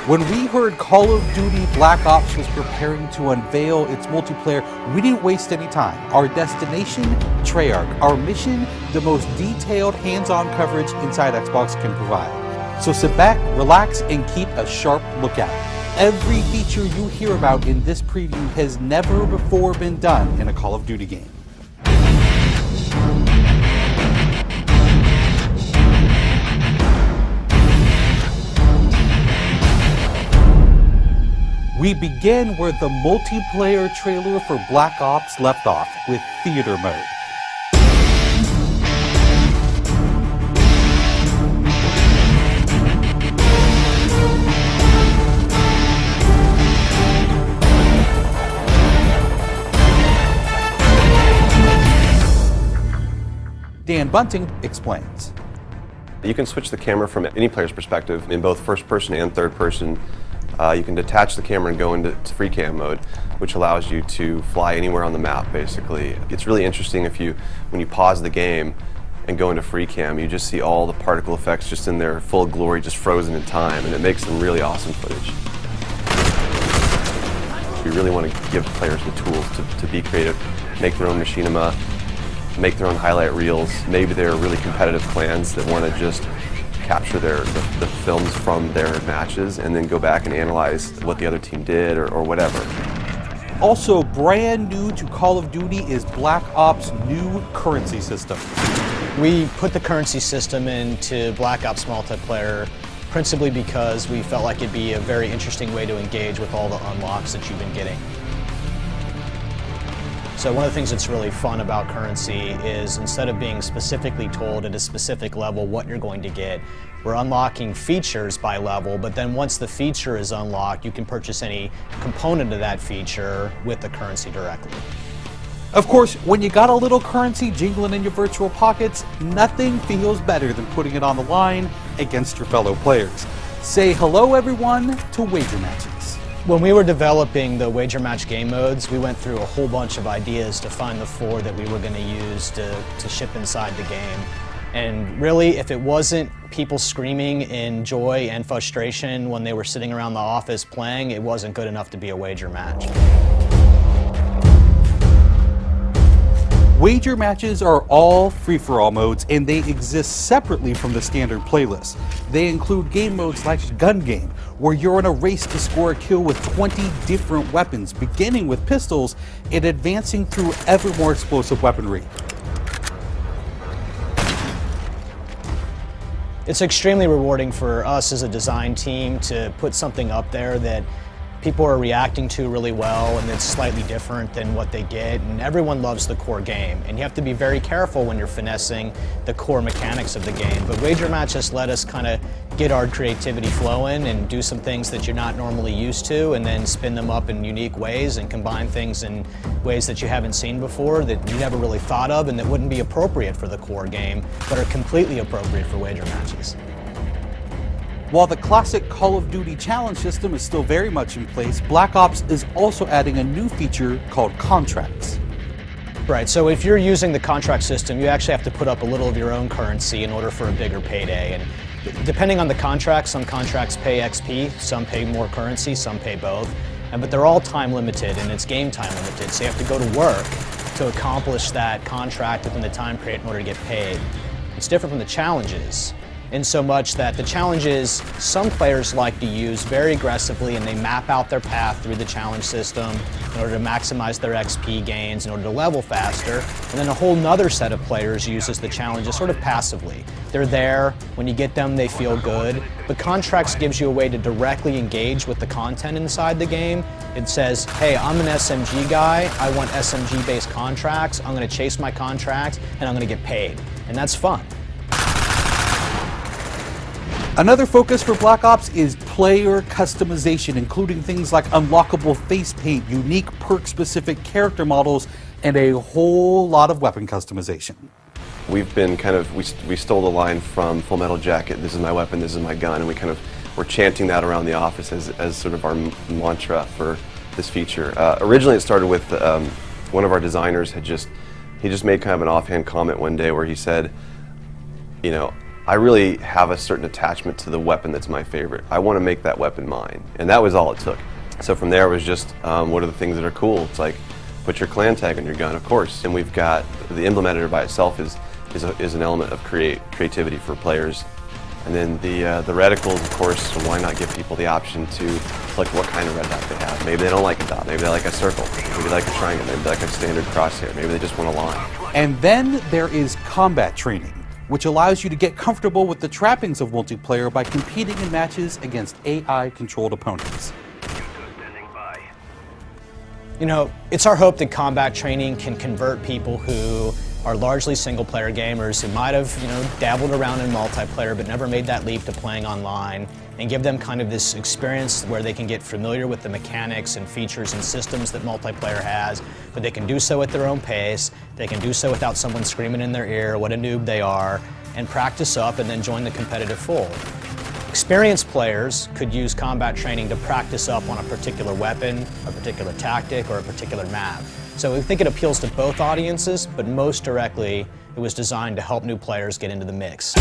When we heard Call of Duty Black Ops was preparing to unveil its multiplayer, we didn't waste any time. Our destination, Treyarch. Our mission, the most detailed hands-on coverage inside Xbox can provide. So sit back, relax, and keep a sharp lookout. Every feature you hear about in this preview has never before been done in a Call of Duty game. We begin where the multiplayer trailer for Black Ops left off, with theater mode. Dan Bunting explains. You can switch the camera from any player's perspective in both first person and third person. You can detach the camera and go into free cam mode, which allows you to fly anywhere on the map, basically. It's really interesting when you pause the game and go into free cam, you just see all the particle effects just in their full glory, just frozen in time, and it makes some really awesome footage. We really want to give players the tools to be creative, make their own machinima, make their own highlight reels. Maybe they're really competitive clans that want to just capture the films from their matches and then go back and analyze what the other team did or whatever. Also brand new to Call of Duty is Black Ops' new currency system. We put the currency system into Black Ops multiplayer principally because we felt like it'd be a very interesting way to engage with all the unlocks that you've been getting. So one of the things that's really fun about currency is instead of being specifically told at a specific level what you're going to get, we're unlocking features by level, but then once the feature is unlocked, you can purchase any component of that feature with the currency directly. Of course, when you got a little currency jingling in your virtual pockets, nothing feels better than putting it on the line against your fellow players. Say hello, everyone, to wager matches. When we were developing the wager match game modes, we went through a whole bunch of ideas to find the 4 that we were going to use to ship inside the game. And really, if it wasn't people screaming in joy and frustration when they were sitting around the office playing, it wasn't good enough to be a wager match. Wager matches are all free-for-all modes, and they exist separately from the standard playlist. They include game modes like Gun Game, where you're in a race to score a kill with 20 different weapons, beginning with pistols and advancing through ever more explosive weaponry. It's extremely rewarding for us as a design team to put something up there that people are reacting to really well and it's slightly different than what they get, and everyone loves the core game. And you have to be very careful when you're finessing the core mechanics of the game. But wager matches let us kind of get our creativity flowing and do some things that you're not normally used to, and then spin them up in unique ways and combine things in ways that you haven't seen before, that you never really thought of, and that wouldn't be appropriate for the core game, but are completely appropriate for wager matches. While the classic Call of Duty challenge system is still very much in place, Black Ops is also adding a new feature called contracts. Right, so if you're using the contract system, you actually have to put up a little of your own currency in order for a bigger payday. And depending on the contract, some contracts pay XP, some pay more currency, some pay both. But they're all time limited, and it's game time limited, so you have to go to work to accomplish that contract within the time period in order to get paid. It's different from the challenges, in so much that the challenges some players like to use very aggressively, and they map out their path through the challenge system in order to maximize their XP gains, in order to level faster. And then a whole nother set of players uses the challenges sort of passively. They're there, when you get them they feel good, but contracts gives you a way to directly engage with the content inside the game. It says, hey, I'm an SMG guy, I want SMG based contracts, I'm going to chase my contracts and I'm going to get paid. And that's fun. Another focus for Black Ops is player customization, including things like unlockable face paint, unique perk-specific character models, and a whole lot of weapon customization. We've been we stole the line from Full Metal Jacket, this is my weapon, this is my gun, and we're chanting that around the office as sort of our mantra for this feature. Originally it started with one of our designers he just made kind of an offhand comment one day where he said, you know, I really have a certain attachment to the weapon that's my favorite. I want to make that weapon mine, and that was all it took. So from there it was just, what are the things that are cool? It's like, put your clan tag on your gun, of course. And we've got, the implementer by itself is an element of creativity for players. And then the reticles, of course, so why not give people the option to select what kind of red dot they have. Maybe they don't like a dot, maybe they like a circle, maybe they like a triangle, maybe they like a standard crosshair, maybe they just want a line. And then there is combat training, which allows you to get comfortable with the trappings of multiplayer by competing in matches against AI-controlled opponents. You know, it's our hope that combat training can convert people who are largely single-player gamers who might have, dabbled around in multiplayer but never made that leap to playing online, and give them kind of this experience where they can get familiar with the mechanics and features and systems that multiplayer has, but they can do so at their own pace, they can do so without someone screaming in their ear what a noob they are, and practice up and then join the competitive fold. Experienced players could use combat training to practice up on a particular weapon, a particular tactic, or a particular map. So we think it appeals to both audiences, but most directly, it was designed to help new players get into the mix.